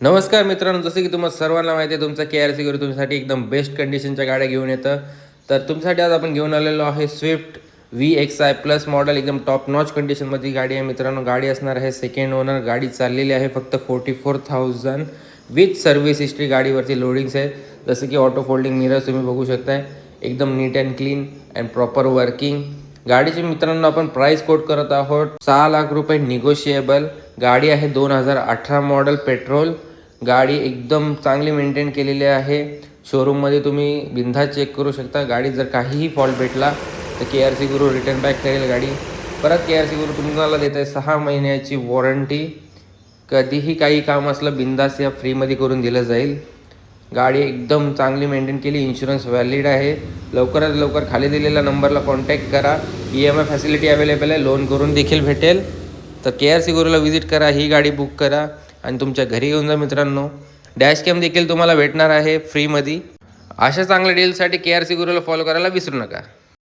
नमस्कार मित्रांनो, जसं की तुम्हाला सर्वांना माहिती आहे, तुमचा KRC गुरु तुमच्यासाठी एकदम बेस्ट कंडिशनच्या गाड्या घेऊन येतं. तर तुमच्यासाठी आज आपण घेऊन आलेलो आहे स्विफ्ट VXI प्लस मॉडेल. एकदम टॉप नॉच कंडिशनमध्ये गाडी आहे मित्रांनो. गाडी असणार आहे सेकंड ओनर. गाडी चाललेली आहे फक्त 44,000 विथ सर्व्हिस हिस्ट्री. गाडीवरती लोडिंग्स आहे, जसं की ऑटो फोल्डिंग मिरर्स तुम्ही बघू शकताय. एकदम neat and clean and proper working. गाडीची मित्रांनो आपण प्राइस कोट करत आहोत 6 लाख रुपये निगोशिएबल. गाडी आहे 2018 मॉडेल पेट्रोल. गाडी एकदम चांगली मेंटेन केलेली आहे. शोरूममध्ये तुम्ही बिनधास्त चेक करू शकता. गाडी जर काहीही फॉल्ट भेटला तर KRC गुरु रिटर्न बॅक करेल गाडी. परत KRC गुरु तुम्हाला देत आहे 6 महिन्याची वॉरंटी. कधीही काही काम असलं बिनधास्त या फ्रीमध्ये करून दिलं जाईल. गाडी एकदम चांगली मेंटेन केली. इन्शुरन्स व्हॅलिड आहे. लवकरात लवकर खाली दिलेल्या नंबरला कॉन्टॅक्ट करा. EMI फॅसिलिटी अवेलेबल आहे. लोन करून देखील भेटेल. तर KRC गुरुला व्हिजिट करा, ही गाडी बुक करा आणि तुमच्या घरी येऊन जा मित्रांनो. डॅश कॅम देखील तुम्हाला भेटणार आहे फ्रीमध्ये. अशा चांगल्या डीलसाठी KRC गुरुला फॉलो करायला विसरू नका.